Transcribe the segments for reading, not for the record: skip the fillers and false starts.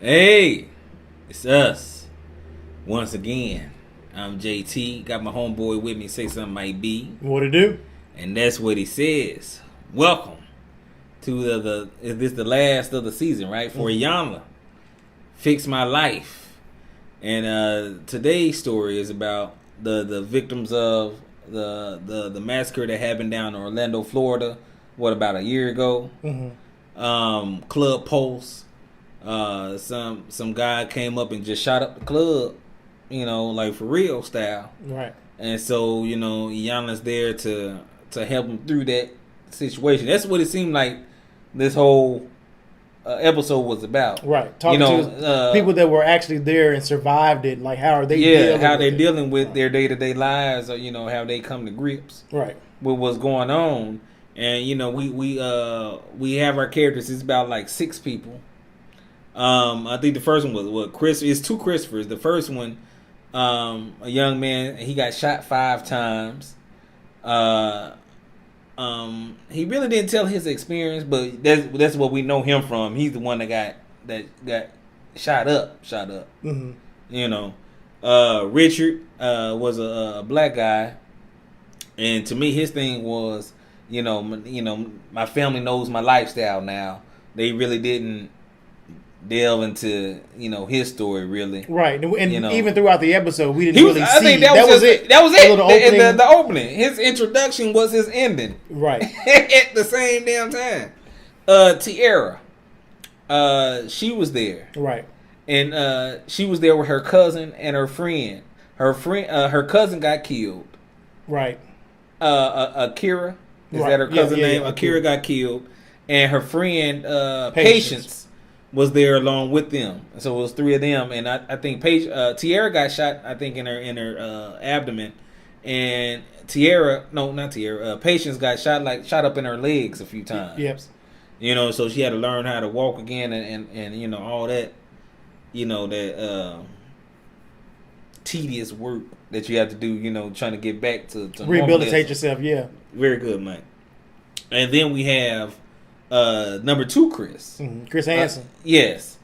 Hey, it's us. Once again, I'm JT. Got my homeboy with me. Say something might be. What it do? And that's what he says. Welcome to is this the last of the season, right? For Iyanla. Fix My Life. And today's story is about the victims of the massacre that happened down in Orlando, Florida. What, about a year ago? Mm-hmm. Club Pulse. Some guy came up and just shot up the club, like for real style. Right. And so, Iyanla's there to help him through that situation. That's what it seemed like this whole episode was about. Right. Talking to people that were actually there and survived it. Like, how are they dealing with their day-to-day lives, or, how they come to grips right with what's going on. And, we have our characters. It's about like 6 people. I think the first one was Chris. It's 2 Christophers. The first one, a young man, he got shot 5 times. He really didn't tell his experience, but that's what we know him from. He's the one that got shot up. Mm-hmm. Richard was a black guy, and to me, his thing was, my family knows my lifestyle now. They really didn't delve into his story really, right? And even throughout the episode, we didn't really see. I think that was it. That was it. The opening. His introduction was his ending, right? At the same damn time. Tiara, she was there, right? And she was there with her cousin and her friend. Her cousin got killed, right? Akira, is that her cousin name? Akira got killed, and her friend Patience was there along with them. So it was 3 of them, and I think Tiara got shot, I think, in her abdomen, and Patience got shot up in her legs a few times. Yep. So she had to learn how to walk again, and all that, that tedious work that you have to do, trying to get back to rehabilitate yourself. Yeah, very good, Mike. And then we have number 2, Chris. Mm-hmm. Chris Hansen. Yes.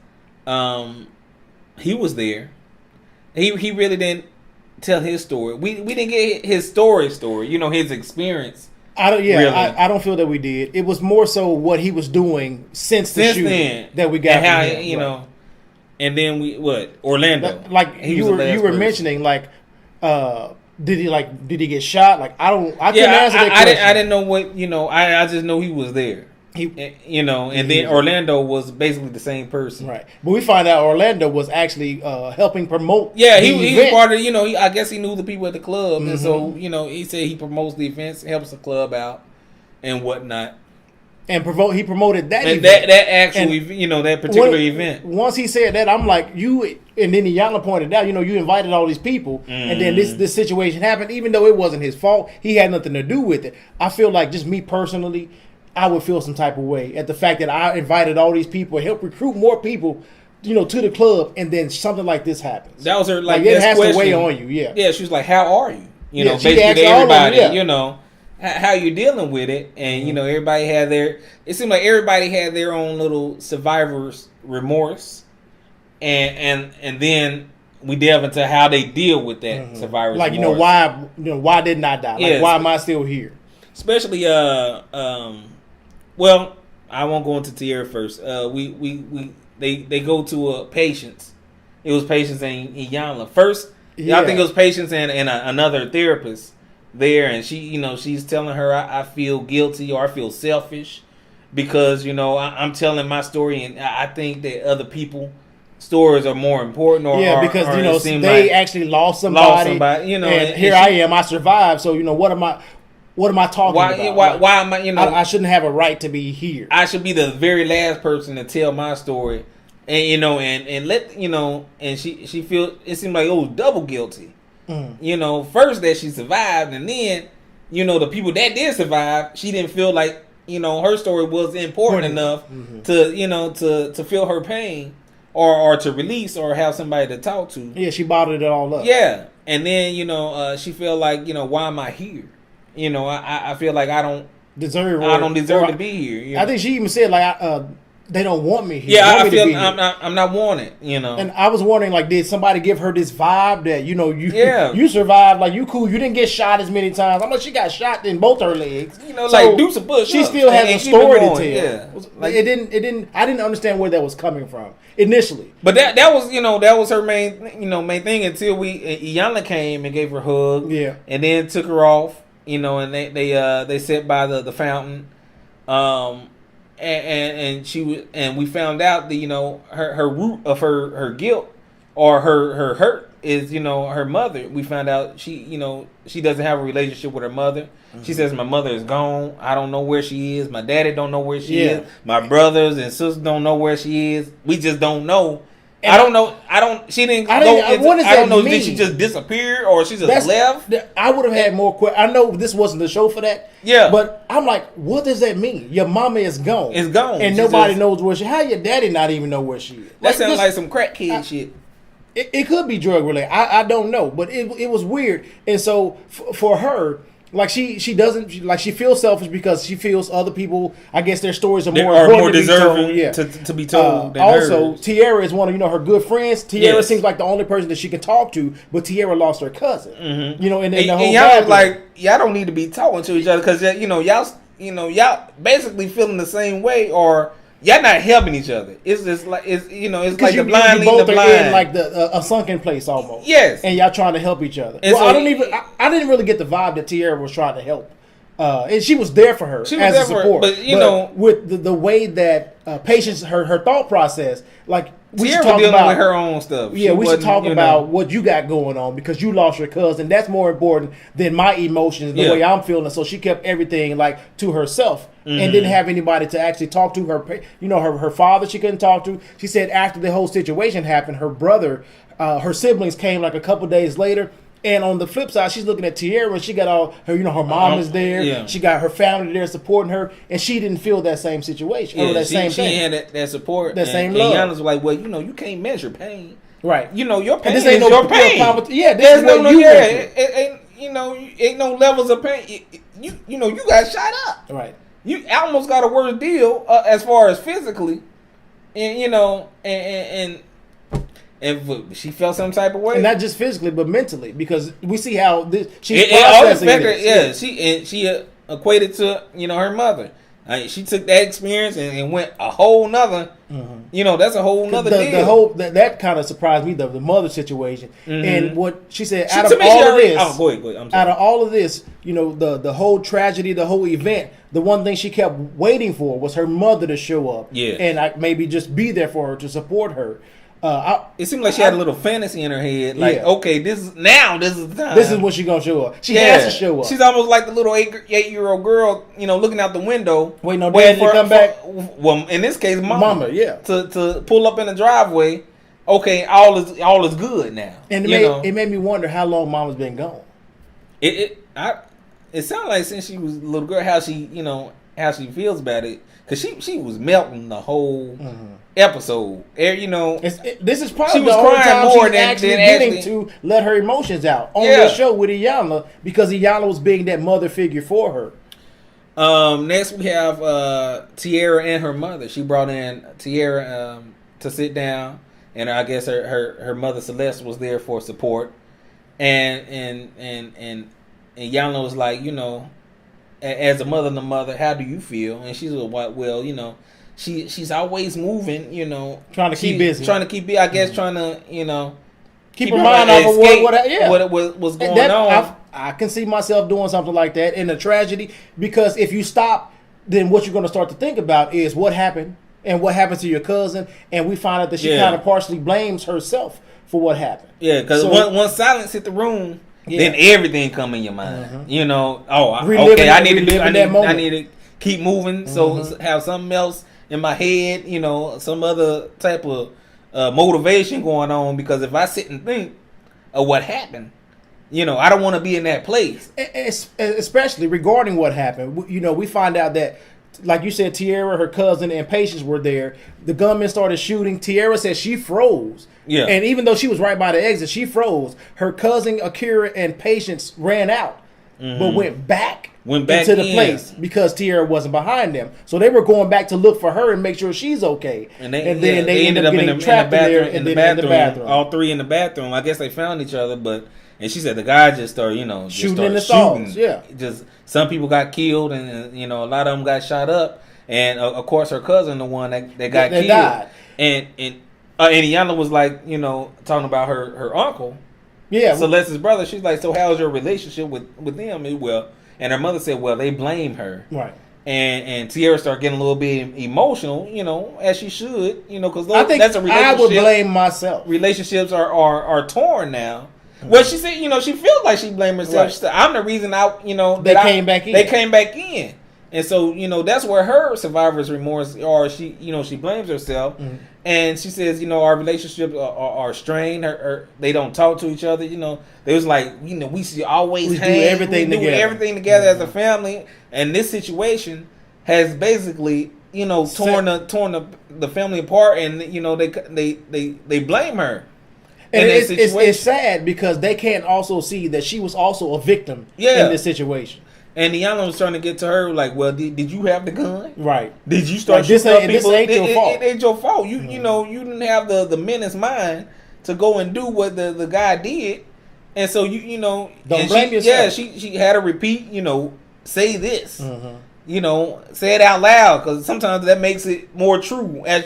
He was there. He really didn't tell his story. We didn't get his story, his experience. I don't feel that we did. It was more so what he was doing since the shooting then, that we got. And how, and then Orlando. You were mentioning, did he get shot? I couldn't answer that question. I didn't know what, I just know he was there. And then Orlando was basically the same person, right? But we find out Orlando was actually helping promote. Yeah, he was part of. I guess he knew the people at the club, and so he said he promotes the events, helps the club out, and whatnot. And he promoted that event. that actual, that particular event. Once he said that, I'm like, you. And then Iyanla pointed out, you invited all these people, and then this situation happened, even though it wasn't his fault. He had nothing to do with it. I feel like, just me personally, I would feel some type of way at the fact that I invited all these people and helped recruit more people, to the club, and then something like this happens. That was her it has to weigh on you, yeah. Yeah, she was like, "How are you?" Basically to everybody, them, how you dealing with it, and everybody had their. It seemed like everybody had their own little survivor's remorse, and then we delve into how they deal with that survivor's remorse. Why didn't I die? Why am I still here? Especially well, I won't go into Tiara first. They go to a Patience. It was Patience and Iyanla first. I think it was Patience and another therapist there, and she, she's telling her, I feel guilty, or I feel selfish because I'm telling my story, and I think that other people's stories are more important. Because they actually lost somebody. And here I am, I survived. So What am I talking about? Why am I? I shouldn't have a right to be here. I should be the very last person to tell my story, and and let And she feel it seemed like it was double guilty. First that she survived, and then the people that did survive, she didn't feel like her story was important enough to feel her pain or to release or have somebody to talk to. Yeah, she bottled it all up. Yeah, and then she felt like why am I here? I feel like I don't deserve to be here. I think she even said they don't want me here. Yeah, I me feel I'm not wanted, you know. And I was wondering, like, did somebody give her this vibe that, you know, you survived, like, you cool, you didn't get shot as many times. I'm like, she got shot in both her legs. You know, so like, do some push-ups. She still has a story to tell. Yeah. Like, I didn't understand where that was coming from initially. But that was, you know, that was her main thing until Iyanla came and gave her a hug. Yeah. And then took her off, you know, and they sat by the fountain. And we found out that, you know, her root of her guilt or her hurt is, you know, her mother. We found out she doesn't have a relationship with her mother. Mm-hmm. She says, my mother is gone. I don't know where she is. My daddy don't know where she is. My brothers and sisters don't know where she is. We just don't know. And I don't know. She didn't go. I don't know. Did she just disappear or she just left? I would have had more questions. I know this wasn't the show for that. Yeah. But I'm like, what does that mean? Your mama is gone. It's gone. And nobody knows where she is. How your daddy not even know where she is? That sounds like some crackhead shit. It could be drug related. I don't know. But it was weird. And so for her, like she feels selfish because she feels other people, I guess their stories are more deserving to be told. Than also, hers. Tiara is one of her good friends. Tiara seems like the only person that she can talk to, but Tiara lost her cousin. Mm-hmm. You know, and then the whole y'all was like, y'all don't need to be talking to each other because y'all basically feeling the same way or. Y'all not helping each other. It's just like it's like the blind leading the blind, in like a sunken place almost. Yes, and y'all trying to help each other. Well, so I didn't really get the vibe that Tiara was trying to help, and she was there for her as a support. But you know, with the way that Patience her thought process, like we Tiara should talk dealing about with her own stuff. Yeah, we should talk about what you got going on because you lost your cousin. That's more important than my emotions, the way I'm feeling. So she kept everything like to herself. Mm-hmm. And didn't have anybody to actually talk to her. You know, her father she couldn't talk to. She said after the whole situation happened, her brother, her siblings came like a couple days later. And on the flip side, she's looking at Tiara and she got all her, her mom is there. Yeah. She got her family there supporting her. And she didn't feel that same situation. Yeah, or same she thing. had that support. That same love. And Iyanla's like, well, you can't measure pain. Right. Your pain this ain't is your pain. There's ain't no levels of pain. You got shot up. Right. You almost got a worse deal as far as physically, and she felt some type of way, and not just physically but mentally because we see how she's processing it. Yeah, she equated to her mother. She took that experience and went a whole nother. Mm-hmm. That's a whole nother deal. That kind of surprised me the mother situation and what she said out of all of this, the whole tragedy, the whole event. The one thing she kept waiting for was her mother to show up, and maybe just be there for her to support her. It seemed like she had a little fantasy in her head, like, okay, this is the time. This is when she's gonna show up. She has to show up. She's almost like the little 8-year-old girl, looking out the window, waiting on daddy to come back. Well, in this case, mama, yeah, to pull up in the driveway. Okay, all is good now. And it made me wonder how long mama's been gone. It sounded like since she was a little girl, how she feels about it, because she was melting the whole episode. This is probably the only time she's actually getting to let her emotions out on the show with Iyanla, because Iyanla was being that mother figure for her. Next we have Tiara and her mother. She brought in Tiara to sit down, and I guess her mother Celeste was there for support, and Iyanla was like, as a mother and a mother, how do you feel? And she's like, well, she's always moving, trying to keep busy, I guess, trying to, keep her mind off of what was going on. I can see myself doing something like that in a tragedy, because if you stop, then what you're going to start to think about is what happened and what happened to your cousin, and we find out that she kind of partially blames herself for what happened. Yeah, because once silence hit the room, then everything come in your mind. Okay, I need to keep moving, so have something else in my head, some other type of motivation going on, because if I sit and think of what happened, I don't want to be in that place. Especially regarding what happened. We find out that, like you said, Tiara, her cousin, and Patience were there. The gunman started shooting. Tiara said she froze. Yeah. And even though she was right by the exit, she froze. Her cousin, Akira, and Patience ran out. but went back into the place because Tierra wasn't behind them. So they were going back to look for her and make sure she's okay. And then they ended up getting trapped in the bathroom. All three in the bathroom. I guess they found each other, and she said the guy just started, shooting in the stalls. Yeah, just some people got killed, and a lot of them got shot up, and of course her cousin, the one that got killed, died. And Iyanla was like, talking about her uncle. Yeah, Celeste's brother. She's like, so how's your relationship with them? Well, and her mother said, well, they blame her. Right. And Tierra started getting a little bit emotional, as she should, because I think that's a relationship. I would blame myself. Relationships are torn now. Well, she said, she feels like she blamed herself. Right. She said, I'm the reason they came back in. They came back in. And so, that's where her survivor's remorse, or she blames herself. Mm-hmm. And she says, our relationships are strained. They don't talk to each other. They was like, we should always do everything together as a family. And this situation has basically, torn the family apart. And they blame her. And it's sad because they can't also see that she was also a victim in this situation. And Iyanla was trying to get to her like, well, did you have the gun? Right. Did you start shooting up people? This ain't your fault. It ain't your fault. You you didn't have the menace mind to go and do what the guy did. And so don't blame yourself. Yeah, she had to repeat, say this. Mm-hmm. Say it out loud, because sometimes that makes it more true. As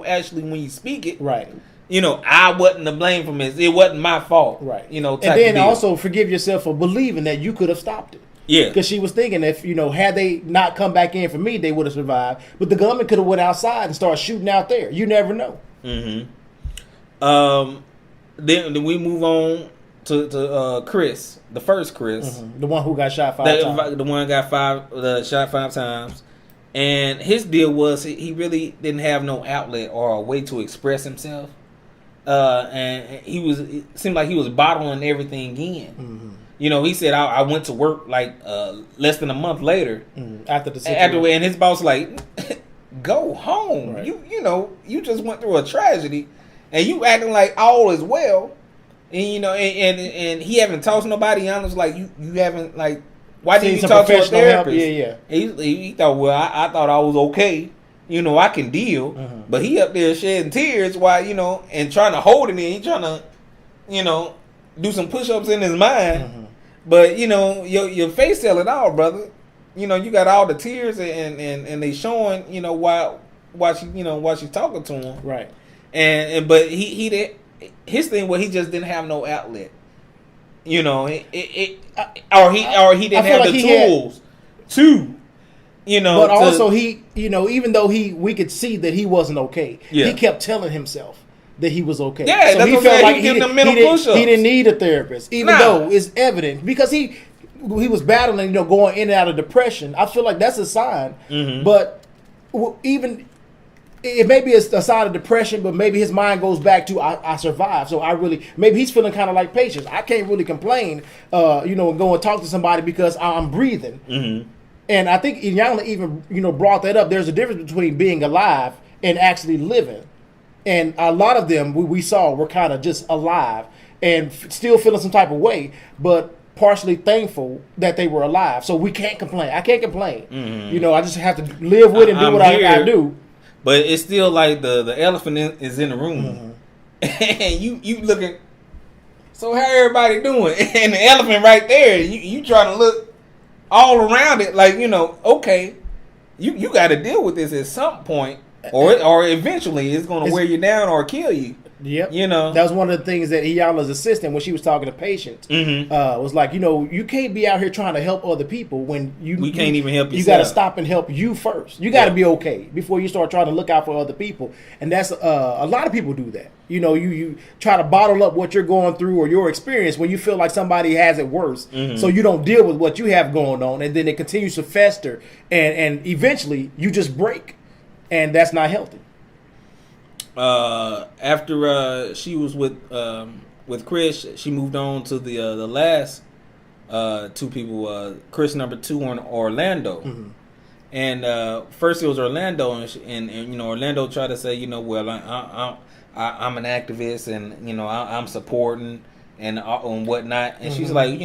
actually when you speak it. Right. I wasn't to blame for this. It wasn't my fault. Right. Type and then also forgive yourself for believing that you could have stopped it. Yeah, because she was thinking if had they not come back in for me, they would have survived. But the government could have went outside and started shooting out there. You never know. Mm-hmm. Then we move on to Chris, the first Chris, the one who got shot 5 times. The one got shot 5 times, and his deal was he really didn't have no outlet or a way to express himself, and it seemed like he was bottling everything in. Mm-hmm. He said, I went to work like less than a month later after the situation. And his boss like, go home. Right. You just went through a tragedy, and you acting like all is well, and and he haven't talked to nobody. Iyanla's like, you haven't like, why didn't you talk to a therapist? Yeah. He thought, well, I thought I was okay. I can deal, but he up there shedding tears while and trying to hold it in. He trying to do some push-ups in his mind. But your face tell it all, brother. You got all the tears and they showing why she's talking to him. Right. And but he did his thing where he just didn't have no outlet. Or he didn't have the tools to. But also he even though we could see that he wasn't okay, he kept telling himself that he was okay. Yeah, so he felt like he didn't need a therapist, even though it's evident because he was battling, going in and out of depression. I feel like that's a sign. Mm-hmm. But even it may be a sign of depression, but maybe his mind goes back to I survived. So maybe he's feeling kind of like Patience. I can't really complain, and go and talk to somebody because I'm breathing. Mm-hmm. And I think Iyanla even brought that up. There's a difference between being alive and actually living. And a lot of them we saw were kind of just alive and still feeling some type of way, but partially thankful that they were alive. So we can't complain. I can't complain. Mm-hmm. I just have to live with it and do what I do. But it's still like the elephant is in the room. Mm-hmm. And you looking, so how everybody doing? And the elephant right there, you trying to look all around it like, okay, you got to deal with this at some point. Or eventually it's going to wear you down or kill you. Yep. That was one of the things that Iyanla's assistant, when she was talking to Patience, was like, you can't be out here trying to help other people when we can't even help yourself. You got to stop and help you first. You got to be okay before you start trying to look out for other people. And that's a lot of people do that. You try to bottle up what you're going through or your experience when you feel like somebody has it worse, so you don't deal with what you have going on, and then it continues to fester, and eventually you just break. And that's not healthy. After she was with Chris, she moved on to the last 2 people. Chris number 2 on Orlando, and first it was Orlando, and Orlando tried to say, well, I'm an activist, and I'm supporting and whatnot, and she's like,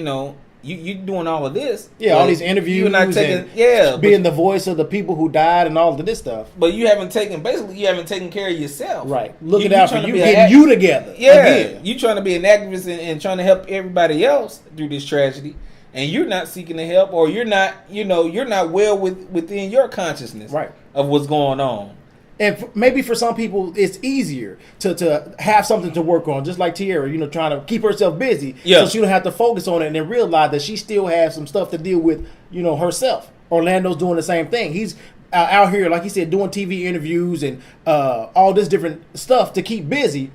you doing all of this. Yeah, all these interviews. You're not taking, being the voice of the people who died and all of this stuff. But you haven't taken care of yourself. Right. Looking out for you, getting you together. Yeah. Again. You trying to be an activist and trying to help everybody else through this tragedy. And you're not seeking the help, or you're not well within your consciousness of what's going on. And maybe for some people, it's easier to have something to work on, just like Tierra, trying to keep herself busy so she don't have to focus on it and then realize that she still has some stuff to deal with, herself. Orlando's doing the same thing. He's out here, like he said, doing TV interviews and all this different stuff to keep busy.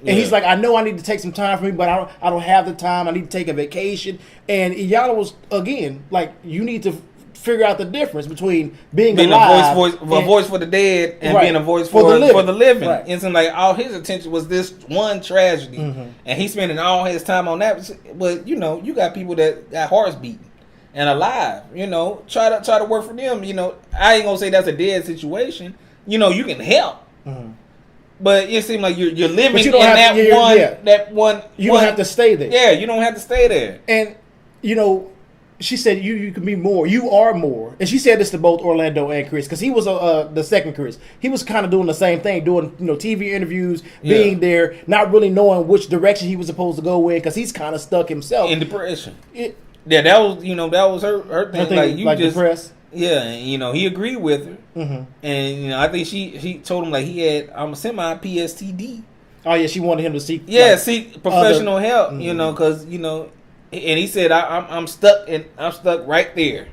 And he's like, I know I need to take some time for me, but I don't have the time. I need to take a vacation. And Iyanla was, again, like, you need to figure out the difference between being alive, a voice for the dead, and being a voice for the living. Right. And so, like, all his attention was this one tragedy, and he's spending all his time on that. But you got people that got hearts beating and alive. Try to work for them. I ain't gonna say that's a dead situation. You can help. But it seems like you're living in that one. You don't have to stay there. Yeah, you don't have to stay there. And she said you can be more. You are more. And she said this to both Orlando and Chris, because he was the second Chris. He was kind of doing the same thing, doing TV interviews, being there, not really knowing which direction he was supposed to go in, because he's kind of stuck himself in depression. That was her thing. Like just depressed. Yeah, and he agreed with her, and I think she told him, like, he had semi PSTD. Oh yeah, she wanted him to seek seek professional help. Because and he said, I'm stuck right there,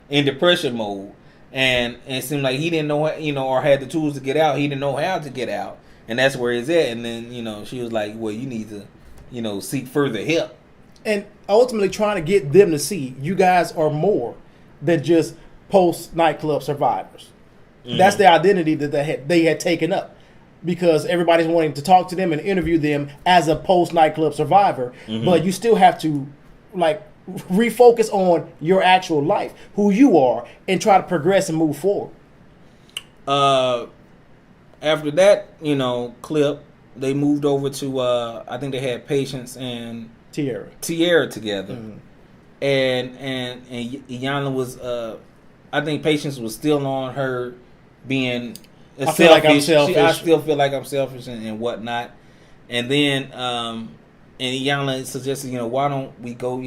in depression mode, and it seemed like he didn't know, or had the tools to get out. He didn't know how to get out, and that's where he's at. And then she was like, well, you need to seek further help, and ultimately trying to get them to see you guys are more than just post nightclub survivors. That's the identity that they had taken up, because everybody's wanting to talk to them and interview them as a post nightclub survivor. But you still have to, like, refocus on your actual life, who you are, and try to progress and move forward. After that, clip, they moved over to I think they had Patience and Tierra together, and Iyanla was I think Patience was still on her being I feel like I'm selfish. I still feel like I'm selfish and whatnot. And then and Iyanla suggested, why don't we go,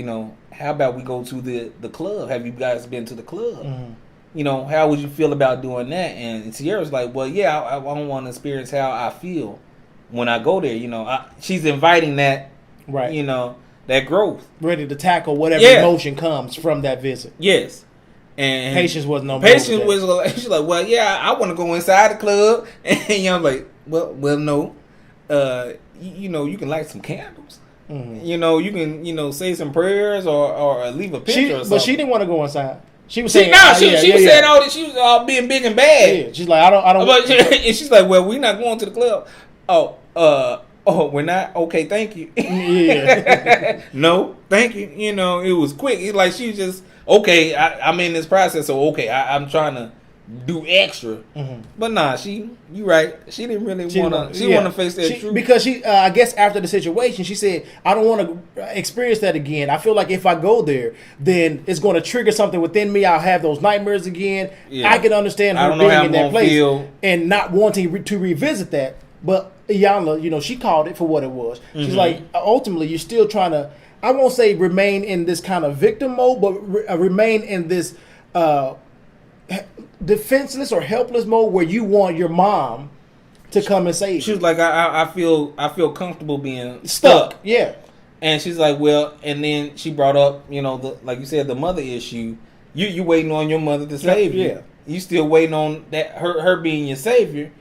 how about we go to the club? Have you guys been to the club? How would you feel about doing that? And Tierra's like, well, yeah, I don't want to experience how I feel when I go there. She's inviting that, that growth. Ready to tackle whatever emotion comes from that visit. Yes. And Patience was no. Patience was like, she's like, well, yeah, I want to go inside the club, and I'm like, well, no, you can light some candles, you can say some prayers or leave a picture or something. But she didn't want to go inside. She was saying, she was saying all that. She was all being big and bad. Yeah, she's like, I don't. But and she's like, well, we're not going to the club. Oh, we're not? Okay, thank you. Yeah. No, thank you. It was quick. It's like she was just, okay, I'm in this process, so okay, I'm trying to do extra. But nah, you right. She didn't really want to, want to face that truth. Because I guess after the situation, she said, I don't want to experience that again. I feel like if I go there, then it's going to trigger something within me. I'll have those nightmares again. Yeah. I can understand her being in that place and not wanting to revisit that. But Iyanla, she called it for what it was. She's like, ultimately, you're still trying to, I won't say remain in this kind of victim mode, but remain in this defenseless or helpless mode where you want your mom to come and save you. She was like, I feel comfortable being stuck. Yeah. And she's like, well, and then she brought up, like you said, the mother issue. You waiting on your mother to save you. Yeah. You still waiting on that her being your savior.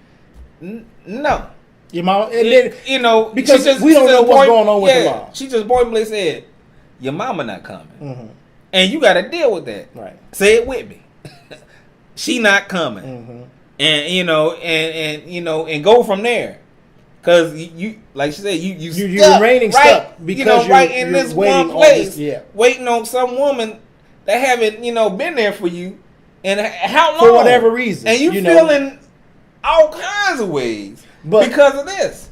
No. Your mom, and then, because we don't know what's going on with the mom. She just blatantly said, your mama not coming. And you got to deal with that. Right. Say it with me. She not coming. And, and go from there. Because you, like she said, you're remaining stuck because you're right in this one place, waiting on some woman that haven't, been there for you. And how long? For whatever reason. And you feeling all kinds of ways because of this.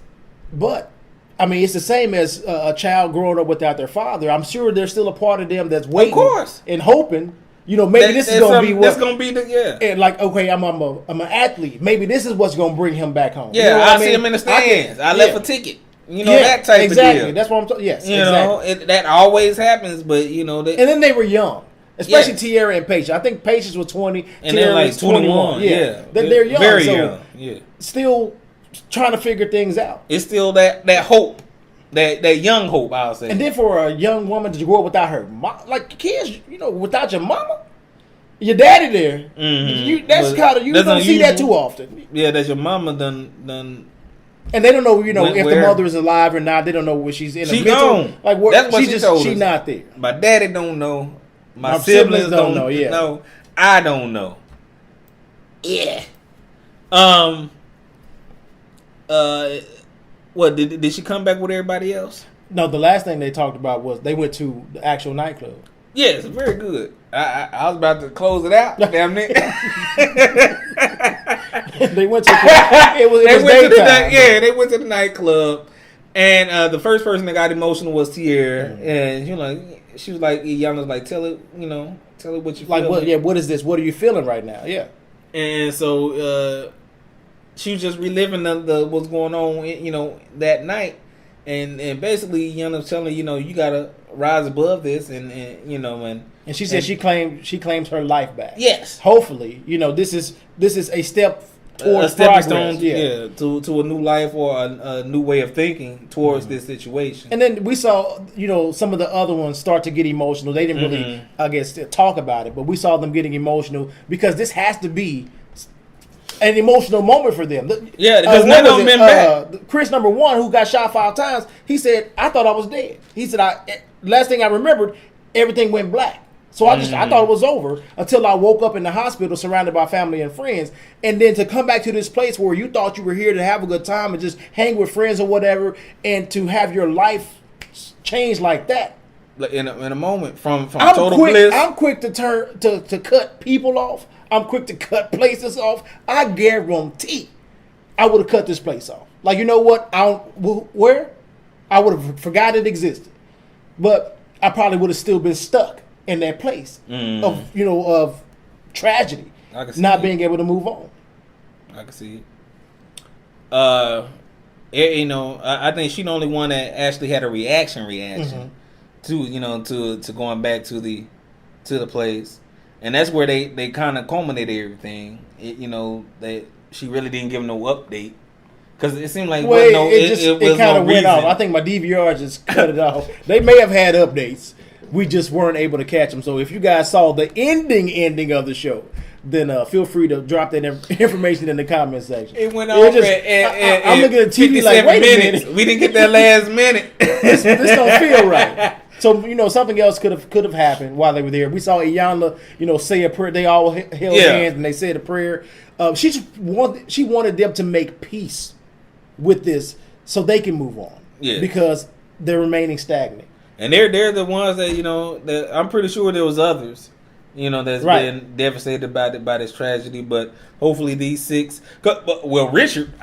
But I mean, it's the same as a child growing up without their father. I'm sure there's still a part of them that's waiting, of course, and hoping. You know, maybe this is going to be what. That's going to be the And like, okay, I'm an athlete. Maybe this is what's going to bring him back home. Yeah, you know I see him in the stands. I left a ticket. You know, that type of deal. That's what I'm talking. Yes, you know, that always happens. But you know, and then they were young, especially Tierra and Patience. I think Patience was 20, and they're like 21. Yeah, they're young, very young. Yeah, still trying to figure things out. It's still that hope. That young hope, I'll say. And then for a young woman to grow up without her mom, like kids, you know, without your mama, your daddy there, that's kind of, you don't see that too often. Yeah, that your mama done. And they don't know, you know, if the mother is alive or not. They don't know where she's in. She gone. Like what? That's what she told us. She not there. My daddy don't know. My siblings don't know. Yeah. No, I don't know. Yeah. What did she come back with everybody else? No, the last thing they talked about was they went to the actual nightclub. Yes, very good. I was about to close it out. Damn it. They went to daytime. They went to the nightclub, and the first person that got emotional was Tierra, and she was like, Iyanla's like, tell it what you feel. Like, what is this? What are you feeling right now? Yeah. And so she was just reliving the what's going on, that night, and basically Iyanla's telling her, you gotta rise above this, and she said she claims her life back. Yes, hopefully, this is a step towards a stepping stone, to a new life or a new way of thinking towards this situation. And then we saw, some of the other ones start to get emotional. They didn't really, I guess, talk about it, but we saw them getting emotional because this has to be an emotional moment for them. Yeah, because none of them been back. Chris number 1, who got shot 5 times, he said, I thought I was dead. He said, last thing I remembered, everything went black. So I thought it was over until I woke up in the hospital surrounded by family and friends. And then to come back to this place where you thought you were here to have a good time and just hang with friends or whatever, and to have your life change like that. In a moment from total bliss. I'm quick to turn to cut people off. I'm quick to cut places off. I guarantee I would have cut this place off. Like, you know what? Where? I would have forgot it existed. But I probably would have still been stuck in that place of tragedy, not being able to move on. I can see it. I think she's the only one that actually had a reaction to going back to the place, and that's where they kind of culminated everything. That she really didn't give no update. Because it seemed like it kind of went off. I think my DVR just cut it off. They may have had updates. We just weren't able to catch them. So if you guys saw the ending of the show, then feel free to drop that information in the comment section. It went off. I'm looking at TV like, wait a minute. We didn't get that last minute. this don't feel right. So something else could have happened while they were there. We saw Iyanla, say a prayer. They all held hands and they said a prayer. She wanted them to make peace with this so they can move on. Yeah. Because they're remaining stagnant. And they're the ones that that I'm pretty sure there was others, that's been devastated by this tragedy. But hopefully these 6. Well, Richard,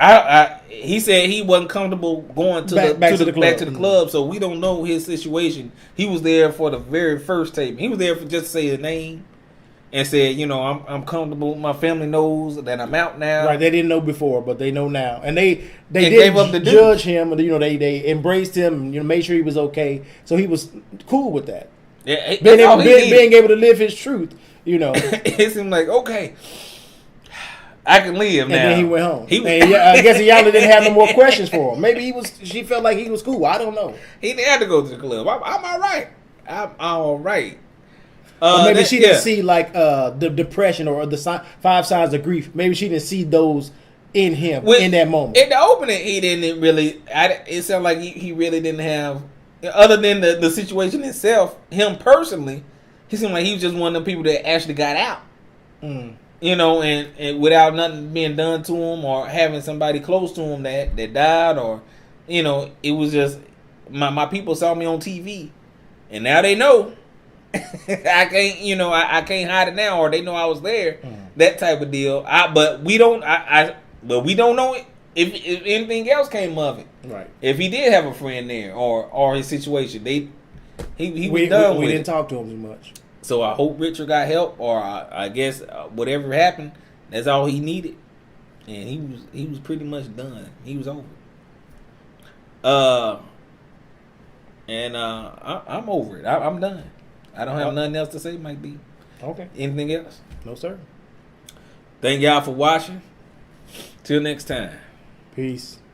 he said he wasn't comfortable going back to the club, so we don't know his situation. He was there for the very first tape. He was there for just to say his name and said, I'm comfortable. My family knows that I'm out now. Right, they didn't know before, but they know now, and they didn't judge him. They embraced him, and made sure he was okay. So he was cool with that. Yeah, being able to live his truth. It seemed like, okay, I can live now. And then he went home. I guess Iyanla didn't have no more questions for him. Maybe she felt like he was cool. I don't know. He didn't have to go to the club. I'm all right. I'm all right. Or maybe she didn't see like the depression or the 5 signs of grief. Maybe she didn't see those in him in that moment. In the opening, he didn't really. It sounded like he really didn't have, other than the situation itself. Him personally, he seemed like he was just one of the people that actually got out. And without nothing being done to him or having somebody close to him that died, or it was just my people saw me on TV, and now they know. I can't, I can't hide it now, or they know I was there. That type of deal. But we don't know it. if anything else came of it, right? if he did have a friend there or his situation, he was done with We it. didn't talk to him as much. So I hope Richard got help, or I guess whatever happened, that's all he needed, and he was pretty much done. He was over. I'm over it. I'm done. I don't have nothing else to say, Mike B. Okay. Anything else? No, sir. Thank y'all for watching. Till next time. Peace.